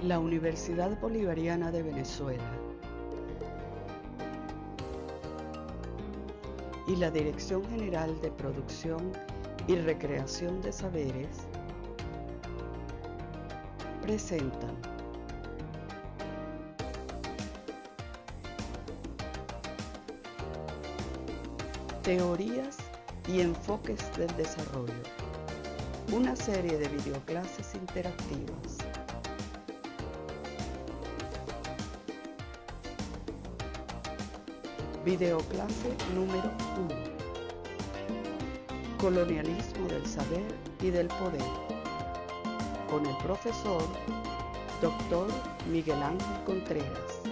La Universidad Bolivariana de Venezuela y la Dirección General de Producción y Recreación de Saberes presentan Teorías y enfoques del desarrollo, una serie de videoclases interactivas. Videoclase número 1. Colonialismo del saber y del poder, con el profesor Dr. Miguel Ángel Contreras.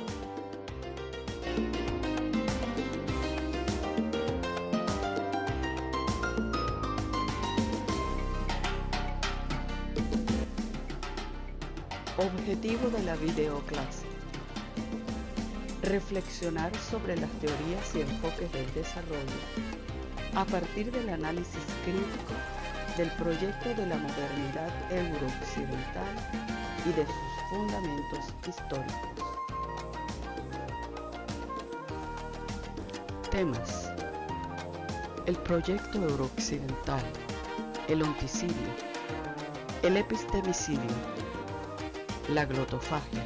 Objetivo de la videoclase: reflexionar sobre las teorías y enfoques del desarrollo a partir del análisis crítico del proyecto de la modernidad eurooccidental y de sus fundamentos históricos. Temas: el proyecto eurooccidental, el onticidio, el epistemicidio, la glotofagia,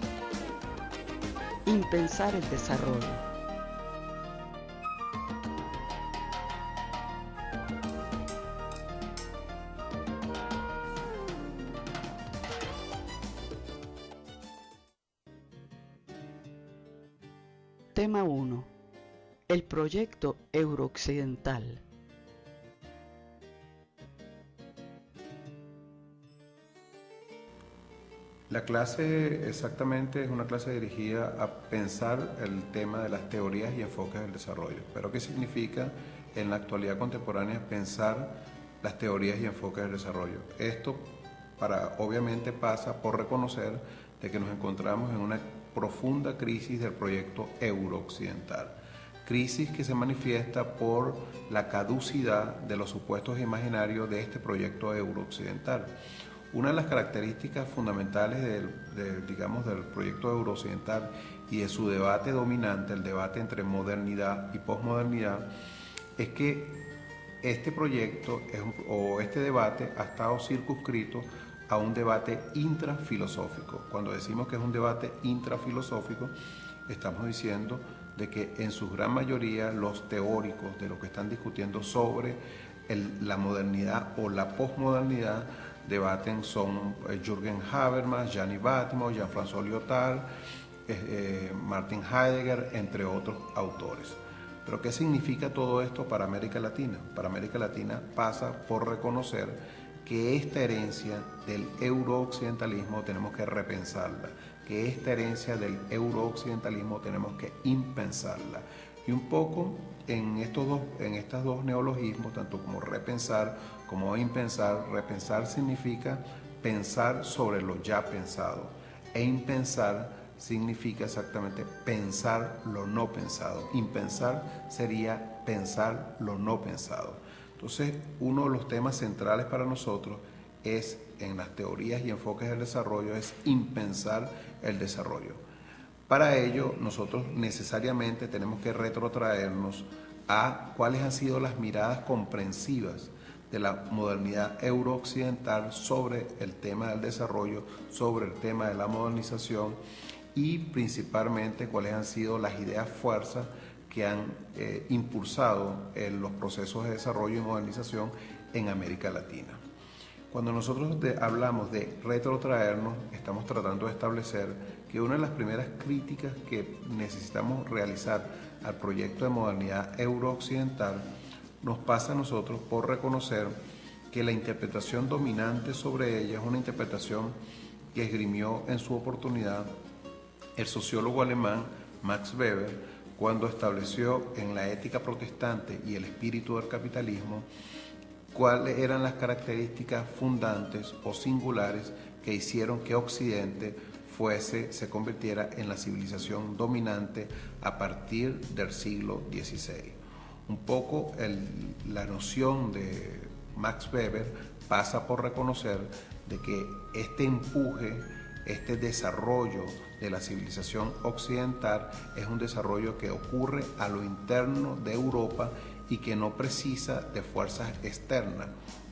impensar el desarrollo. Tema 1. El proyecto eurooccidental. La clase exactamente es una clase dirigida a pensar el tema de las teorías y enfoques del desarrollo. Pero ¿qué significa en la actualidad contemporánea pensar las teorías y enfoques del desarrollo? Esto obviamente pasa por reconocer de que nos encontramos en una profunda crisis del proyecto eurooccidental. Crisis que se manifiesta por la caducidad de los supuestos imaginarios de este proyecto eurooccidental. Una de las características fundamentales del proyecto eurooccidental y de su debate dominante, el debate entre modernidad y posmodernidad, es que este proyecto este debate ha estado circunscrito a un debate intrafilosófico. Cuando decimos que es un debate intrafilosófico, estamos diciendo de que en su gran mayoría los teóricos de lo que están discutiendo sobre la modernidad o la posmodernidad debaten son Jürgen Habermas, Gianni Vattimo, Jean-François Lyotard, Martin Heidegger, entre otros autores. Pero ¿qué significa todo esto para América Latina? Para América Latina pasa por reconocer que esta herencia del eurooccidentalismo tenemos que repensarla, que esta herencia del eurooccidentalismo tenemos que impensarla. Y un poco en estos dos neologismos, tanto como repensar como impensar, repensar significa pensar sobre lo ya pensado, e impensar significa exactamente pensar lo no pensado. Impensar sería pensar lo no pensado. Entonces, uno de los temas centrales para nosotros es, en las teorías y enfoques del desarrollo, es impensar el desarrollo. Para ello, nosotros necesariamente tenemos que retrotraernos a cuáles han sido las miradas comprensivas de la modernidad eurooccidental sobre el tema del desarrollo, sobre el tema de la modernización y principalmente cuáles han sido las ideas fuerzas que han impulsado los procesos de desarrollo y modernización en América Latina. Cuando nosotros hablamos de retrotraernos, estamos tratando de establecer que una de las primeras críticas que necesitamos realizar al proyecto de modernidad eurooccidental nos pasa a nosotros por reconocer que la interpretación dominante sobre ella es una interpretación que esgrimió en su oportunidad el sociólogo alemán Max Weber cuando estableció en la ética protestante y el espíritu del capitalismo cuáles eran las características fundantes o singulares que hicieron que Occidente se convirtiera en la civilización dominante a partir del siglo XVI. Un poco la noción de Max Weber pasa por reconocer de que este empuje este desarrollo de la civilización occidental es un desarrollo que ocurre a lo interno de Europa y que no precisa de fuerzas externas.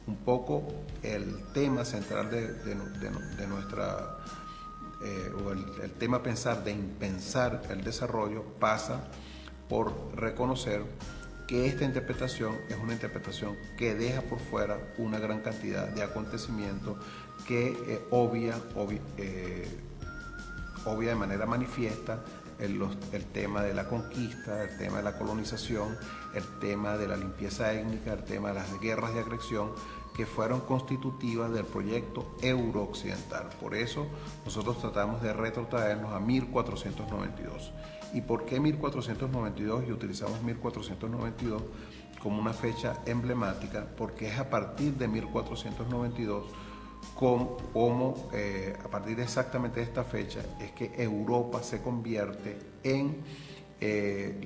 Un poco el tema central de nuestra, o el tema pensar de impensar el desarrollo pasa por reconocer que esta interpretación es una interpretación que deja por fuera una gran cantidad de acontecimientos que obvia de manera manifiesta el tema de la conquista, el tema de la colonización, el tema de la limpieza étnica, el tema de las guerras de agresión que fueron constitutivas del proyecto eurooccidental. Por eso nosotros tratamos de retrotraernos a 1492. ¿Y por qué 1492? Y utilizamos 1492 como una fecha emblemática, porque es a partir de 1492 a partir de exactamente esta fecha es que Europa se convierte en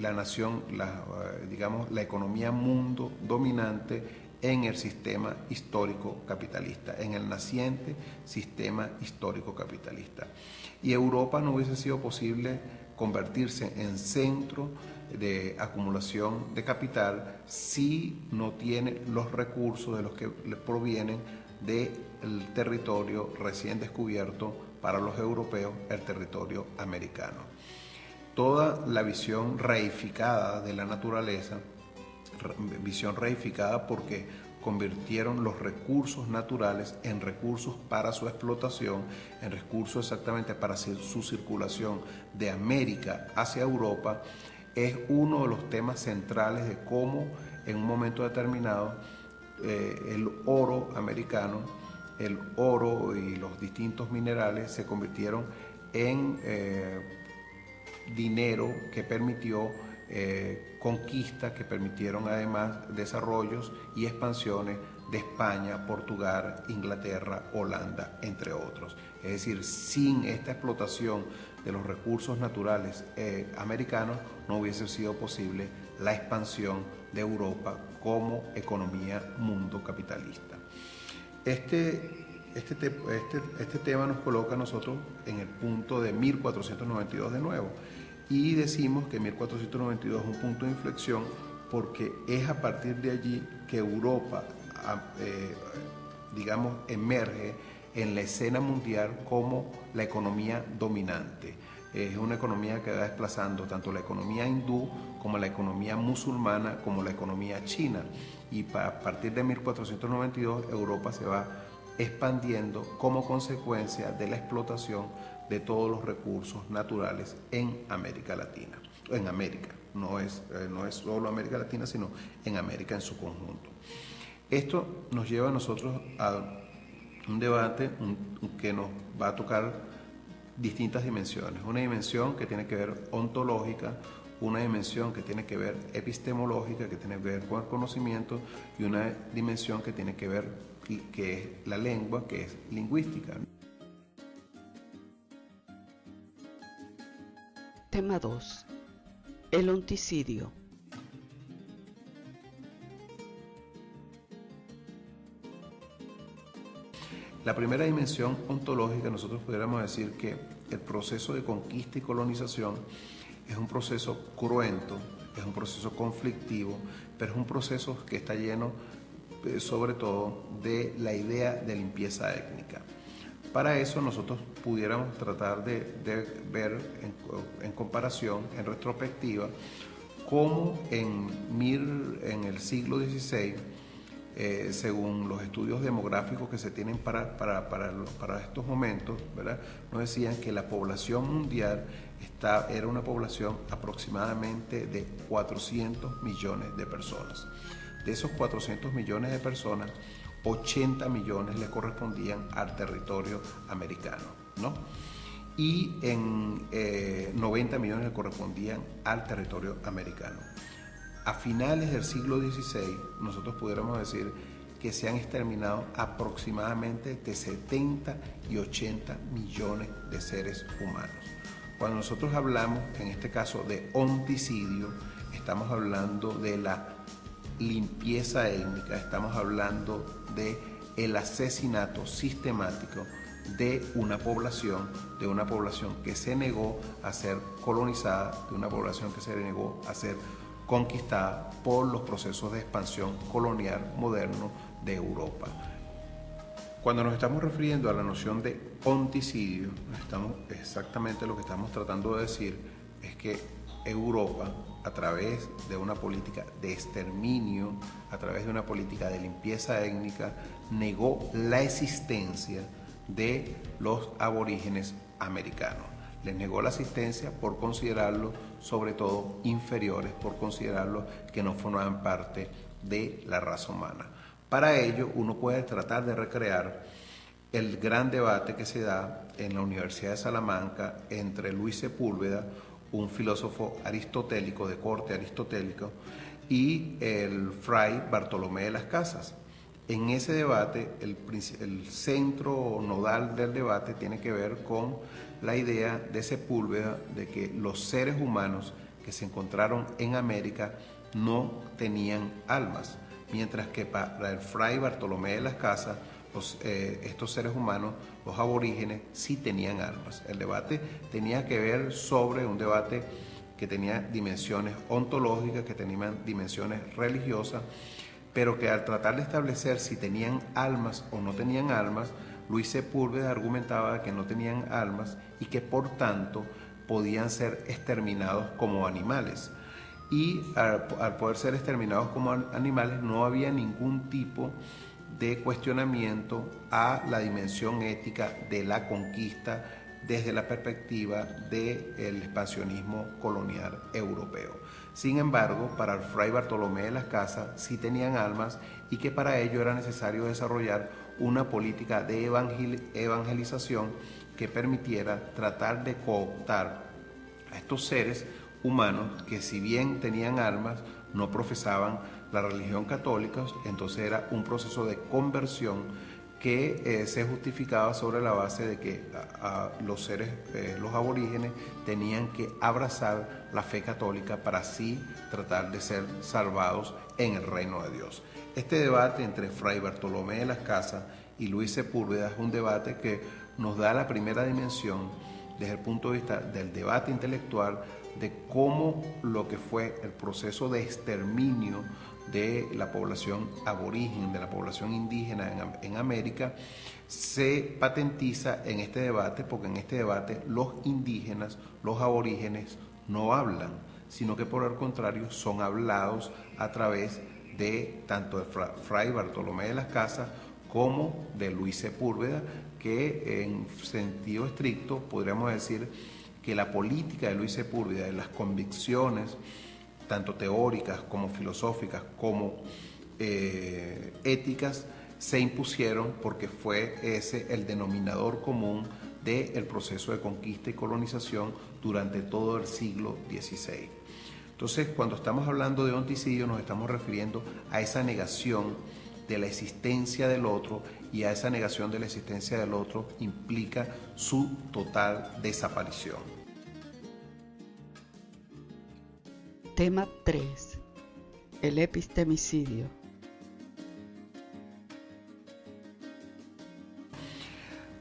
la nación, la economía mundo dominante en el sistema histórico capitalista, en el naciente sistema histórico capitalista. Y Europa no hubiese sido posible convertirse en centro de acumulación de capital si no tiene los recursos de los que le provienen del territorio recién descubierto para los europeos, el territorio americano. Toda la visión reificada de la naturaleza, visión reificada porque convirtieron los recursos naturales en recursos para su explotación, en recursos exactamente para su circulación de América hacia Europa, es uno de los temas centrales de cómo en un momento determinado el oro americano, el oro y los distintos minerales se convirtieron en dinero que permitió conquistas, que permitieron además desarrollos y expansiones de España, Portugal, Inglaterra, Holanda, entre otros. Es decir, sin esta explotación de los recursos naturales americanos no hubiese sido posible la expansión de Europa como economía mundo capitalista. Este tema nos coloca a nosotros en el punto de 1492 de nuevo, y decimos que 1492 es un punto de inflexión porque es a partir de allí que Europa emerge en la escena mundial como la economía dominante. Es una economía que va desplazando tanto la economía hindú como la economía musulmana como la economía china, y a partir de 1492 Europa se va expandiendo como consecuencia de la explotación de todos los recursos naturales en América Latina. En América, no es solo América Latina, sino en América en su conjunto. Esto nos lleva a nosotros a un debate que nos va a tocar distintas dimensiones. Una dimensión que tiene que ver ontológica, una dimensión que tiene que ver epistemológica, que tiene que ver con el conocimiento, y una dimensión que tiene que ver que es la lengua, que es lingüística. Tema 2. El onticidio. La primera dimensión ontológica, nosotros pudiéramos decir que el proceso de conquista y colonización es un proceso cruento, es un proceso conflictivo, pero es un proceso que está lleno sobre todo de la idea de limpieza étnica. Para eso nosotros pudiéramos tratar de ver en comparación, en retrospectiva, cómo en el siglo XVI, según los estudios demográficos que se tienen para estos momentos, ¿verdad?, nos decían que la población mundial era una población aproximadamente de 400 millones de personas. De esos 400 millones de personas, 80 millones le correspondían al territorio americano, ¿no? Y en 90 millones le correspondían al territorio americano. A finales del siglo XVI, nosotros pudiéramos decir que se han exterminado aproximadamente de 70 y 80 millones de seres humanos. Cuando nosotros hablamos, en este caso, de onticidio, estamos hablando de la limpieza étnica, estamos hablando del asesinato sistemático de una población que se negó a ser colonizada, de una población que se negó a ser conquistada por los procesos de expansión colonial moderno de Europa. Cuando nos estamos refiriendo a la noción de onticidio, exactamente lo que estamos tratando de decir es que Europa, a través de una política de exterminio, a través de una política de limpieza étnica, negó la existencia de los aborígenes americanos. Les negó la existencia por considerarlos, sobre todo, inferiores, por considerarlos que no formaban parte de la raza humana. Para ello, uno puede tratar de recrear el gran debate que se da en la Universidad de Salamanca entre Luis Sepúlveda, un filósofo aristotélico, de corte aristotélico, y el fray Bartolomé de las Casas. En ese debate, el centro nodal del debate tiene que ver con la idea de Sepúlveda de que los seres humanos que se encontraron en América no tenían almas, mientras que para el fray Bartolomé de las Casas, estos seres humanos, los aborígenes, sí tenían almas. El debate tenía que ver sobre un debate que tenía dimensiones ontológicas, que tenían dimensiones religiosas, pero que al tratar de establecer si tenían almas o no tenían almas, Luis Sepúlveda argumentaba que no tenían almas y que por tanto podían ser exterminados como animales. Y al poder ser exterminados como animales no había ningún tipo de cuestionamiento a la dimensión ética de la conquista desde la perspectiva del expansionismo colonial europeo. Sin embargo, para el fray Bartolomé de las Casas sí tenían almas y que para ello era necesario desarrollar una política de evangelización que permitiera tratar de cooptar a estos seres humanos que, si bien tenían almas, no profesaban la religión católica. Entonces era un proceso de conversión que se justificaba sobre la base de que los seres, los aborígenes, tenían que abrazar la fe católica para así tratar de ser salvados en el reino de Dios. Este debate entre fray Bartolomé de las Casas y Luis Sepúlveda es un debate que nos da la primera dimensión desde el punto de vista del debate intelectual de cómo lo que fue el proceso de exterminio de la población aborigen, de la población indígena en América, se patentiza en este debate, porque en este debate los indígenas, los aborígenes, no hablan, sino que por el contrario son hablados a través de tanto de fray Bartolomé de las Casas como de Luis Sepúlveda, que en sentido estricto podríamos decir que la política de Luis Sepúlveda, de las convicciones, tanto teóricas como filosóficas como éticas, se impusieron porque fue ese el denominador común del proceso de conquista y colonización durante todo el siglo XVI. Entonces, cuando estamos hablando de onticidio, nos estamos refiriendo a esa negación de la existencia del otro, y a esa negación de la existencia del otro implica su total desaparición. Tema 3. El epistemicidio.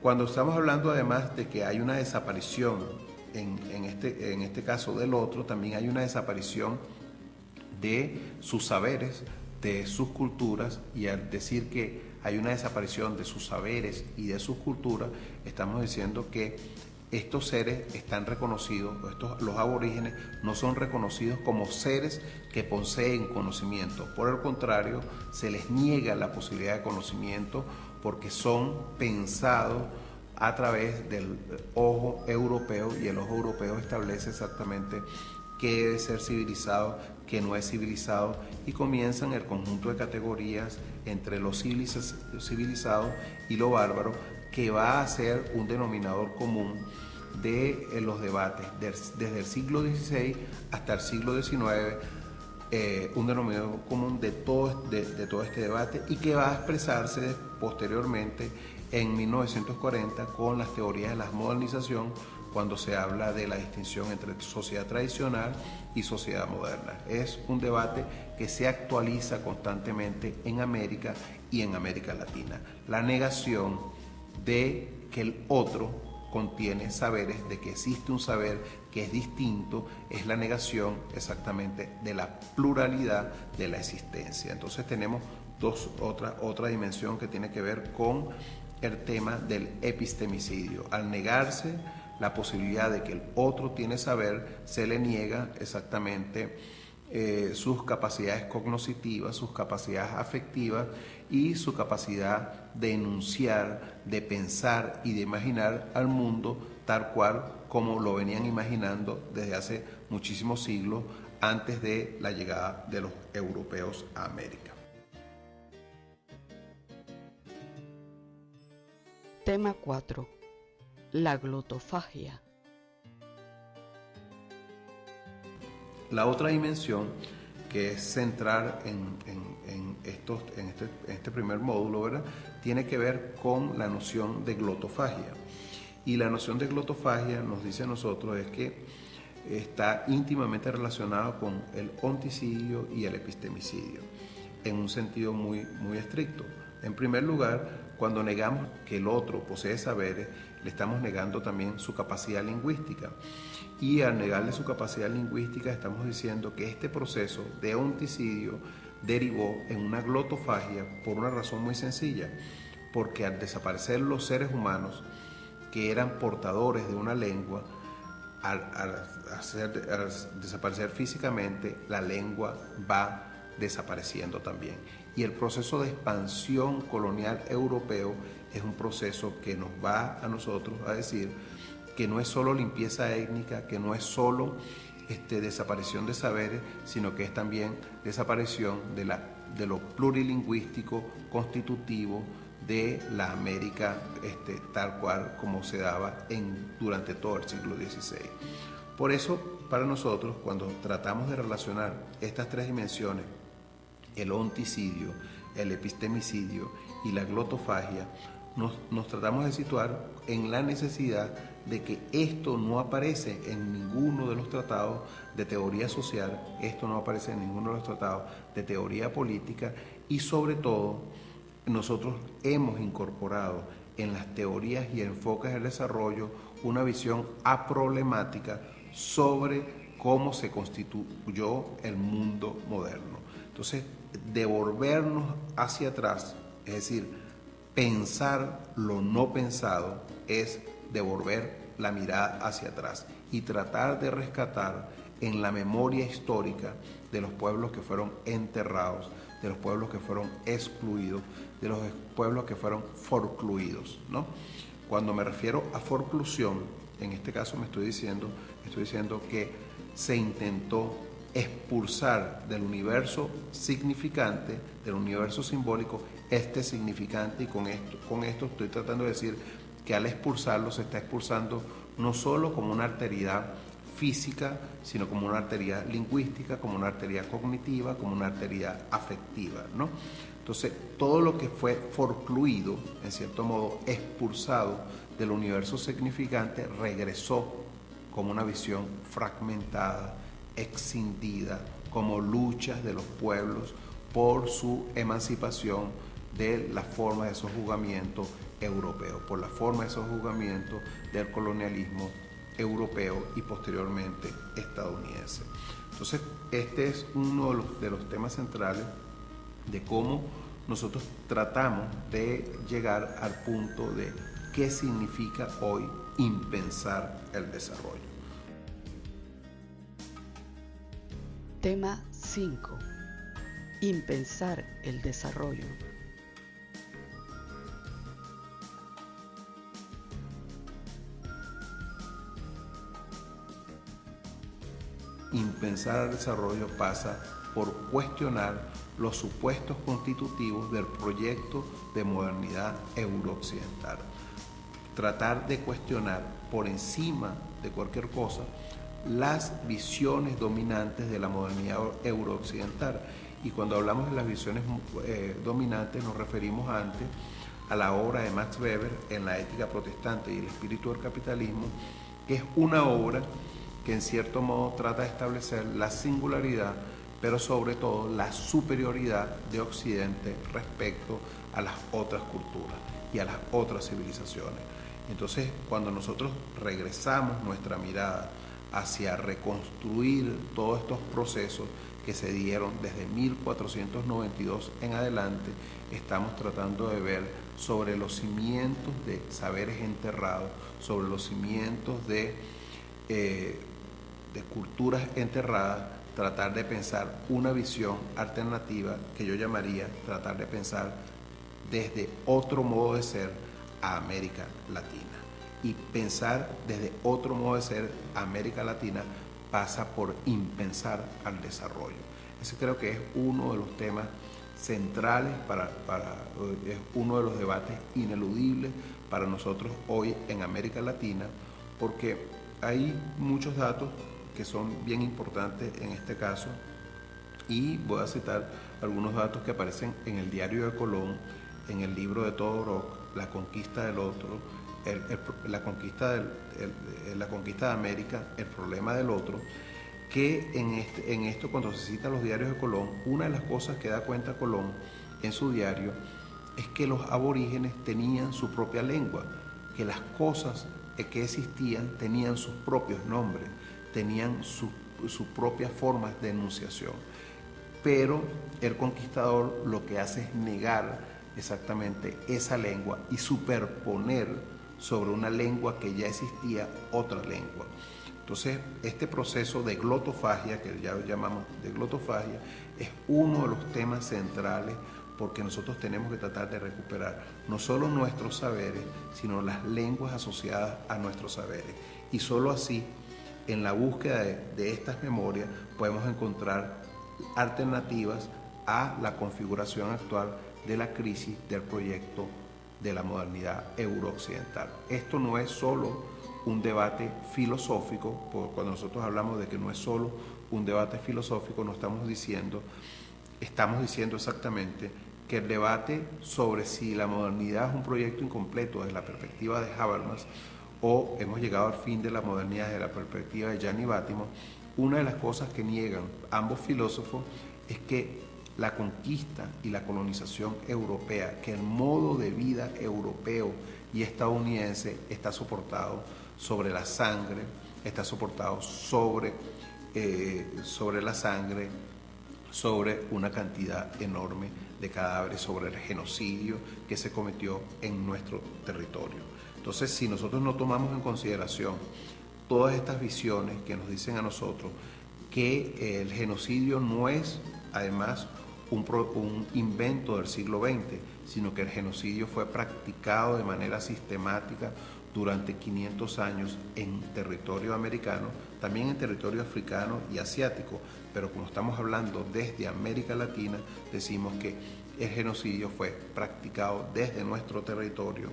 Cuando estamos hablando además de que hay una desaparición, en este caso del otro, también hay una desaparición de sus saberes, de sus culturas, y al decir que hay una desaparición de sus saberes y de sus culturas, estamos diciendo que estos seres están reconocidos, los aborígenes no son reconocidos como seres que poseen conocimiento. Por el contrario, se les niega la posibilidad de conocimiento porque son pensados a través del ojo europeo, y el ojo europeo establece exactamente qué debe ser civilizado, qué no es civilizado, y comienzan el conjunto de categorías entre lo civilizado y lo bárbaro, que va a ser un denominador común de los debates desde el siglo XVI hasta el siglo XIX, un denominador común de todo este debate, y que va a expresarse posteriormente en 1940 con las teorías de la modernización, cuando se habla de la distinción entre sociedad tradicional y sociedad moderna. Es un debate que se actualiza constantemente en América y en América Latina. La negación de que el otro contiene saberes, de que existe un saber que es distinto, es la negación exactamente de la pluralidad de la existencia. Entonces tenemos otra dimensión que tiene que ver con el tema del epistemicidio. Al negarse la posibilidad de que el otro tiene saber, se le niega exactamente sus capacidades cognitivas, sus capacidades afectivas y su capacidad de enunciar, de pensar y de imaginar al mundo tal cual como lo venían imaginando desde hace muchísimos siglos antes de la llegada de los europeos a América. Tema 4. La glotofagia. La otra dimensión que es central en este primer módulo, ¿verdad?, tiene que ver con la noción de glotofagia. Y la noción de glotofagia nos dice a nosotros es que está íntimamente relacionado con el onticidio y el epistemicidio, en un sentido muy estricto. En primer lugar, cuando negamos que el otro posee saberes, le estamos negando también su capacidad lingüística. Y al negarle su capacidad lingüística estamos diciendo que este proceso de onticidio derivó en una glotofagia por una razón muy sencilla, porque al desaparecer los seres humanos que eran portadores de una lengua, al desaparecer físicamente, la lengua va desapareciendo también. Y el proceso de expansión colonial europeo es un proceso que nos va a nosotros a decir que no es solo limpieza étnica, que no es solo desaparición de saberes, sino que es también desaparición de lo plurilingüístico constitutivo de la América tal cual como se daba durante todo el siglo XVI. Por eso, para nosotros, cuando tratamos de relacionar estas tres dimensiones, el onticidio, el epistemicidio y la glotofagia, nos tratamos de situar en la necesidad de que esto no aparece en ninguno de los tratados de teoría social, esto no aparece en ninguno de los tratados de teoría política, y sobre todo nosotros hemos incorporado en las teorías y enfoques del desarrollo una visión aproblemática sobre cómo se constituyó el mundo moderno. Entonces, devolvernos hacia atrás, es decir, pensar lo no pensado, es devolver la mirada hacia atrás y tratar de rescatar en la memoria histórica de los pueblos que fueron enterrados, de los pueblos que fueron excluidos, de los pueblos que fueron forcluidos, ¿no? Cuando me refiero a forclusión, en este caso estoy diciendo que se intentó expulsar del universo significante, del universo simbólico, este significante, y con esto estoy tratando de decir que al expulsarlo se está expulsando no solo como una alteridad física, sino como una alteridad lingüística, como una alteridad cognitiva, como una alteridad afectiva, ¿no? Entonces, todo lo que fue forcluido, en cierto modo expulsado del universo significante, regresó como una visión fragmentada, escindida, como luchas de los pueblos por su emancipación de la forma de sojuzgamiento europeo, por la forma de sojuzgamiento del colonialismo europeo y posteriormente estadounidense. Entonces, este es uno de los temas centrales de cómo nosotros tratamos de llegar al punto de qué significa hoy impensar el desarrollo. Tema 5. Impensar el desarrollo. Impensar el desarrollo pasa por cuestionar los supuestos constitutivos del proyecto de modernidad eurooccidental. Tratar de cuestionar por encima de cualquier cosa las visiones dominantes de la modernidad eurooccidental. Y cuando hablamos de las visiones dominantes nos referimos antes a la obra de Max Weber en La ética protestante y el espíritu del capitalismo, que es una obra que en cierto modo trata de establecer la singularidad, pero sobre todo la superioridad de Occidente respecto a las otras culturas y a las otras civilizaciones. Entonces, cuando nosotros regresamos nuestra mirada hacia reconstruir todos estos procesos que se dieron desde 1492 en adelante, estamos tratando de ver sobre los cimientos de saberes enterrados, sobre los cimientos de culturas enterradas, tratar de pensar una visión alternativa que yo llamaría tratar de pensar desde otro modo de ser a América Latina. Y pensar desde otro modo de ser a América Latina pasa por impensar al desarrollo. Ese creo que es uno de los temas centrales, es uno de los debates ineludibles para nosotros hoy en América Latina, porque hay muchos datos que son bien importantes en este caso, y voy a citar algunos datos que aparecen en el Diario de Colón, en el libro de Todorov, La conquista del otro, la conquista de América, el problema del otro, que en esto, cuando se cita los diarios de Colón, una de las cosas que da cuenta Colón en su diario es que los aborígenes tenían su propia lengua, que las cosas que existían tenían sus propios nombres, tenían sus propias formas de enunciación. Pero el conquistador lo que hace es negar exactamente esa lengua y superponer sobre una lengua que ya existía otra lengua. Entonces, este proceso de glotofagia, que ya lo llamamos de glotofagia, es uno de los temas centrales, porque nosotros tenemos que tratar de recuperar no solo nuestros saberes, sino las lenguas asociadas a nuestros saberes. Y solo así, en la búsqueda de estas memorias, podemos encontrar alternativas a la configuración actual de la crisis del proyecto de la modernidad eurooccidental. Esto no es solo un debate filosófico, cuando nosotros hablamos de que no es solo un debate filosófico, no estamos diciendo exactamente que el debate sobre si la modernidad es un proyecto incompleto desde la perspectiva de Habermas o hemos llegado al fin de la modernidad desde la perspectiva de Gianni Battimo, una de las cosas que niegan ambos filósofos es que la conquista y la colonización europea, que el modo de vida europeo y estadounidense está soportado sobre la sangre, está soportado sobre la sangre, sobre una cantidad enorme de cadáveres, sobre el genocidio que se cometió en nuestro territorio. Entonces, si nosotros no tomamos en consideración todas estas visiones que nos dicen a nosotros que el genocidio no es, además, un invento del siglo XX, sino que el genocidio fue practicado de manera sistemática durante 500 años en territorio americano, también en territorio africano y asiático, pero como estamos hablando desde América Latina, decimos que el genocidio fue practicado desde nuestro territorio,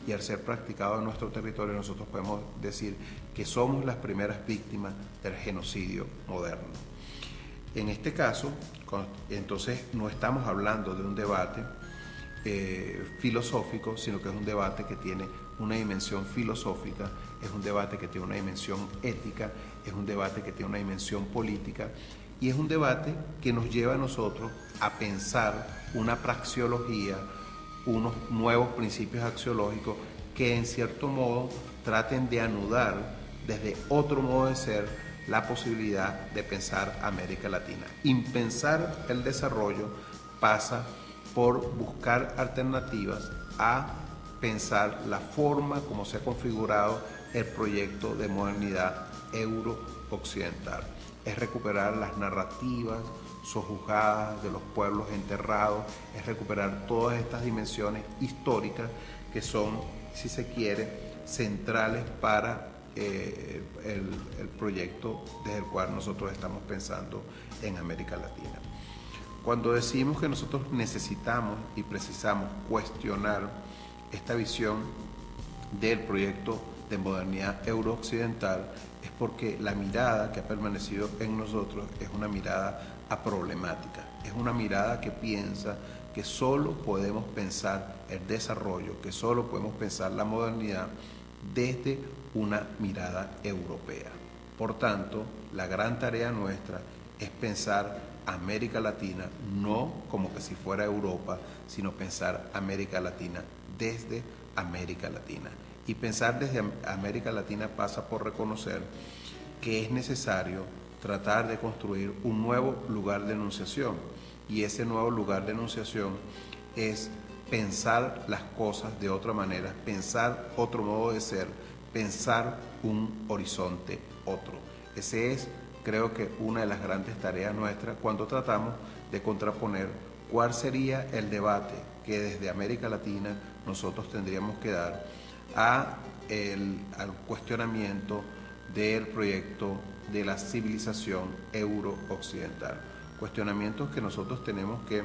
y al ser practicado en nuestro territorio nosotros podemos decir que somos las primeras víctimas del genocidio moderno. En este caso, entonces no estamos hablando de un debate filosófico, sino que es un debate que tiene una dimensión filosófica, es un debate que tiene una dimensión ética, es un debate que tiene una dimensión política, y es un debate que nos lleva a nosotros a pensar una praxeología, unos nuevos principios axiológicos que en cierto modo traten de anudar desde otro modo de ser la posibilidad de pensar América Latina. Impensar el desarrollo pasa por buscar alternativas a pensar la forma como se ha configurado el proyecto de modernidad euro-occidental. Es recuperar las narrativas sojuzgadas de los pueblos enterrados, es recuperar todas estas dimensiones históricas que son, si se quiere, centrales para el proyecto desde el cual nosotros estamos pensando en América Latina. Cuando decimos que nosotros necesitamos y precisamos cuestionar esta visión del proyecto de modernidad eurooccidental, es porque la mirada que ha permanecido en nosotros es una mirada aproblemática, es una mirada que piensa que solo podemos pensar el desarrollo, que solo podemos pensar la modernidad desde una mirada europea. Por tanto, la gran tarea nuestra es pensar América Latina no como que si fuera Europa, sino pensar América Latina desde América Latina. Y pensar desde América Latina pasa por reconocer que es necesario tratar de construir un nuevo lugar de enunciación. Y ese nuevo lugar de enunciación es pensar las cosas de otra manera, pensar otro modo de ser, pensar un horizonte otro. Ese es, creo que, una de las grandes tareas nuestras cuando tratamos de contraponer cuál sería el debate que desde América Latina nosotros tendríamos que dar al cuestionamiento del proyecto de la civilización euro-occidental. Cuestionamientos que nosotros tenemos que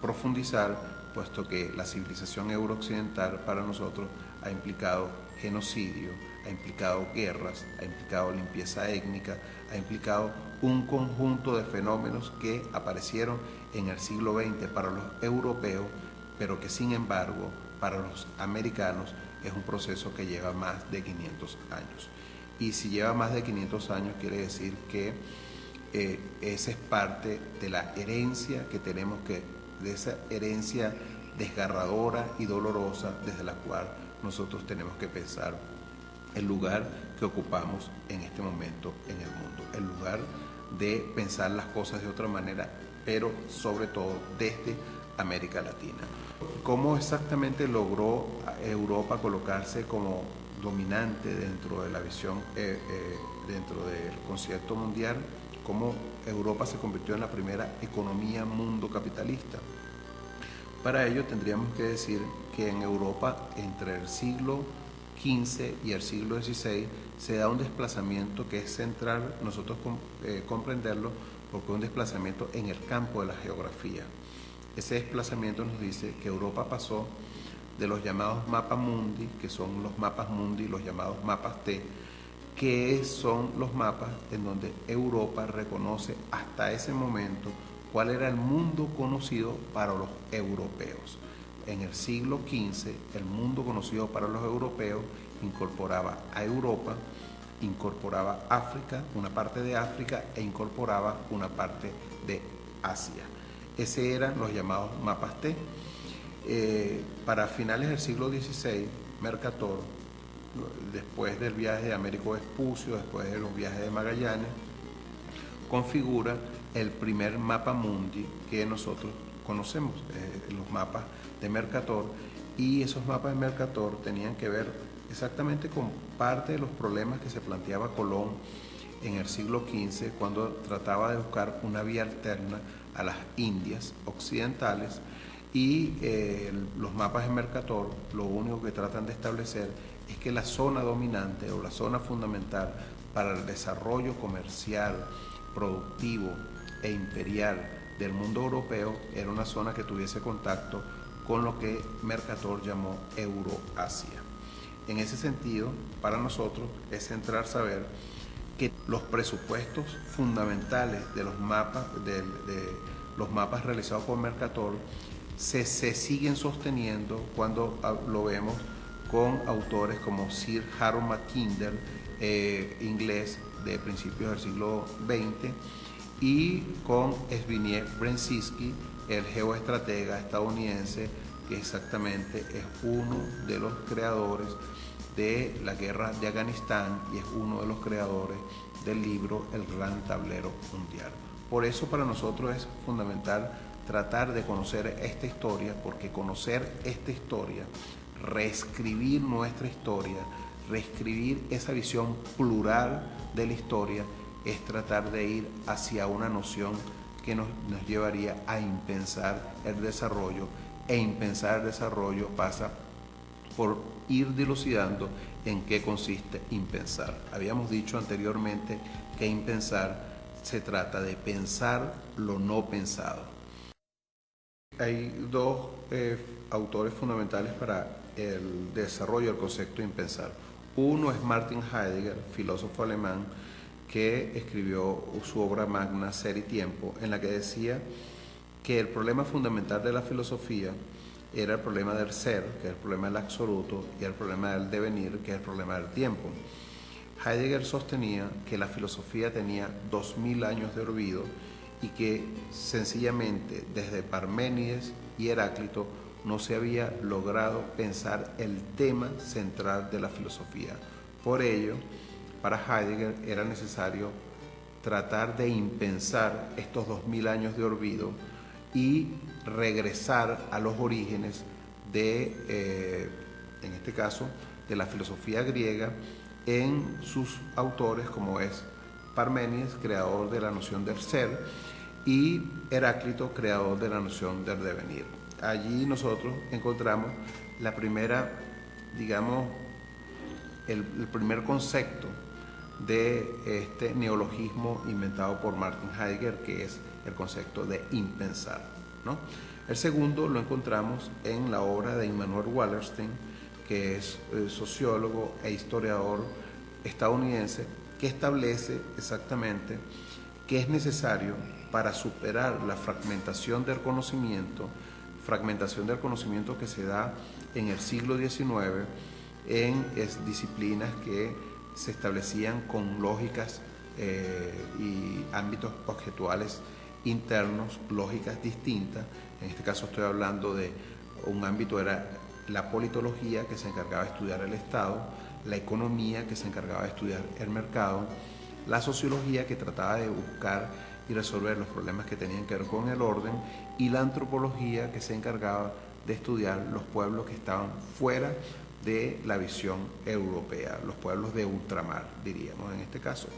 profundizar, puesto que la civilización euro-occidental para nosotros ha implicado genocidio, ha implicado guerras, ha implicado limpieza étnica, ha implicado un conjunto de fenómenos que aparecieron en el siglo XX para los europeos, pero que sin embargo para los americanos es un proceso que lleva más de 500 años. Y si lleva más de 500 años quiere decir que esa es parte de la herencia que tenemos de esa herencia desgarradora y dolorosa desde la cual nosotros tenemos que pensar el lugar que ocupamos en este momento en el mundo, el lugar de pensar las cosas de otra manera, pero sobre todo desde América Latina. ¿Cómo exactamente logró Europa colocarse como dominante dentro de la visión, dentro del concierto mundial? ¿Cómo Europa se convirtió en la primera economía mundo capitalista? Para ello tendríamos que decir que en Europa entre el siglo XV y el siglo XVI se da un desplazamiento que es central nosotros comprenderlo, porque es un desplazamiento en el campo de la geografía. Ese desplazamiento nos dice que Europa pasó de los llamados mapas mundi, que son los mapas mundi, los llamados mapas T, que son los mapas en donde Europa reconoce hasta ese momento cuál era el mundo conocido para los europeos. En el siglo XV, el mundo conocido para los europeos incorporaba a Europa, incorporaba África, una parte de África, e incorporaba una parte de Asia. Esos eran los llamados mapas T. Para finales del siglo XVI, Mercator, después del viaje de Américo Vespucio, después de los viajes de Magallanes, configura el primer mapa mundi que nosotros conocemos, los mapas de Mercator, y esos mapas de Mercator tenían que ver exactamente con parte de los problemas que se planteaba Colón en el siglo XV cuando trataba de buscar una vía alterna a las Indias occidentales, y los mapas de Mercator lo único que tratan de establecer es que la zona dominante o la zona fundamental para el desarrollo comercial, productivo e imperial del mundo europeo era una zona que tuviese contacto con lo que Mercator llamó Euroasia. En ese sentido, para nosotros es central saber que los presupuestos fundamentales de los mapas, de los mapas realizados por Mercator se siguen sosteniendo cuando lo vemos con autores como Sir Harold Mackinder, inglés de principios del siglo XX, y con Zbigniew Brzezinski, el geoestratega estadounidense, que exactamente es uno de los creadores de la guerra de Afganistán y es uno de los creadores del libro El Gran Tablero Mundial. Por eso para nosotros es fundamental tratar de conocer esta historia, porque conocer esta historia, reescribir nuestra historia, reescribir esa visión plural de la historia, es tratar de ir hacia una noción que nos llevaría a impensar el desarrollo, e impensar el desarrollo pasa por ir dilucidando en qué consiste impensar. Habíamos dicho anteriormente que impensar se trata de pensar lo no pensado. Hay dos autores fundamentales para el desarrollo del concepto de impensar. Uno es Martin Heidegger, filósofo alemán, que escribió su obra magna Ser y Tiempo, en la que decía que el problema fundamental de la filosofía era el problema del ser, que es el problema del absoluto, y el problema del devenir, que es el problema del tiempo. Heidegger sostenía que la filosofía tenía 2000 años de olvido y que sencillamente desde Parménides y Heráclito no se había logrado pensar el tema central de la filosofía. Por ello, para Heidegger era necesario tratar de impensar estos 2000 años de olvido y regresar a los orígenes de, en este caso, de la filosofía griega en sus autores, como es Parménides, creador de la noción del ser, y Heráclito, creador de la noción del devenir. Allí nosotros encontramos la primera, digamos, el primer concepto de este neologismo inventado por Martin Heidegger, que es el concepto de impensar, ¿no? El segundo lo encontramos en la obra de Immanuel Wallerstein, que es sociólogo e historiador estadounidense, que establece exactamente que es necesario para superar la fragmentación del conocimiento que se da en el siglo XIX en disciplinas que se establecían con lógicas y ámbitos objetuales internos, lógicas distintas. En este caso estoy hablando de un ámbito, era la politología, que se encargaba de estudiar el Estado, la economía, que se encargaba de estudiar el mercado, la sociología, que trataba de buscar y resolver los problemas que tenían que ver con el orden, y la antropología, que se encargaba de estudiar los pueblos que estaban fuera de la visión europea, los pueblos de ultramar, diríamos en este caso.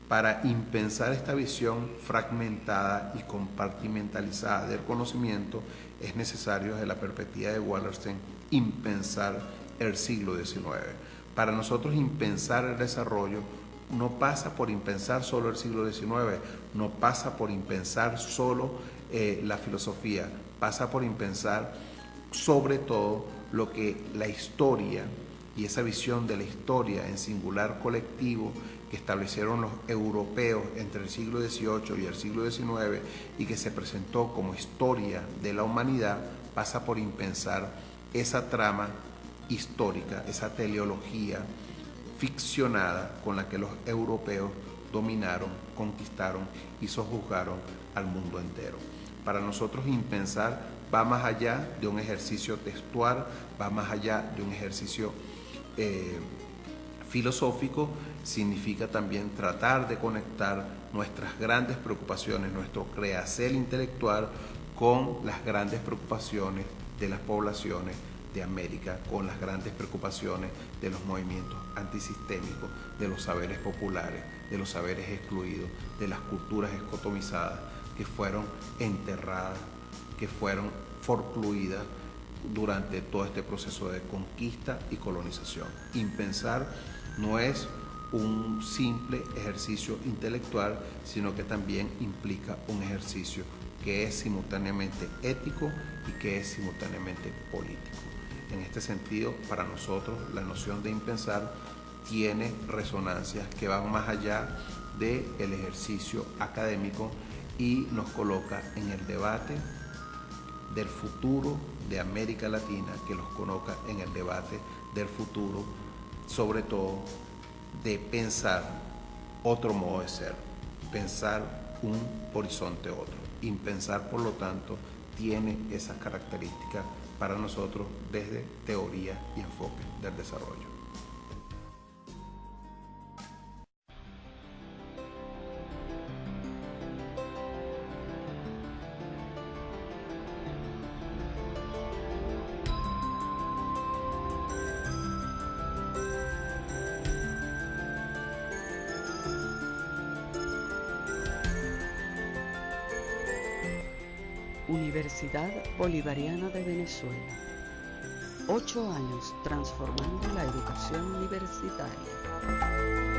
Para impensar esta visión fragmentada y compartimentalizada del conocimiento, es necesario, desde la perspectiva de Wallerstein, impensar el siglo XIX. Para nosotros, impensar el desarrollo no pasa por impensar solo el siglo XIX, no pasa por impensar solo la filosofía, pasa por impensar sobre todo lo que la historia y esa visión de la historia en singular colectivo que establecieron los europeos entre el siglo XVIII y el siglo XIX y que se presentó como historia de la humanidad, pasa por impensar esa trama histórica, esa teleología ficcionada con la que los europeos dominaron, conquistaron y sojuzgaron al mundo entero. Para nosotros, impensar va más allá de un ejercicio textual, va más allá de un ejercicio filosófico, significa también tratar de conectar nuestras grandes preocupaciones, nuestro quehacer intelectual, con las grandes preocupaciones de las poblaciones de América, con las grandes preocupaciones de los movimientos antisistémicos, de los saberes populares, de los saberes excluidos, de las culturas escotomizadas que fueron enterradas, que fueron forcluidas durante todo este proceso de conquista y colonización. Impensar no es un simple ejercicio intelectual, sino que también implica un ejercicio que es simultáneamente ético y que es simultáneamente político. En este sentido, para nosotros, la noción de impensar tiene resonancias que van más allá del ejercicio académico y nos coloca en el debate del futuro de América Latina, que los coloca en el debate del futuro, sobre todo de pensar otro modo de ser, pensar un horizonte otro. Impensar, por lo tanto, tiene esas características para nosotros desde teoría y enfoque del desarrollo. Universidad Bolivariana de Venezuela. 8 años transformando la educación universitaria.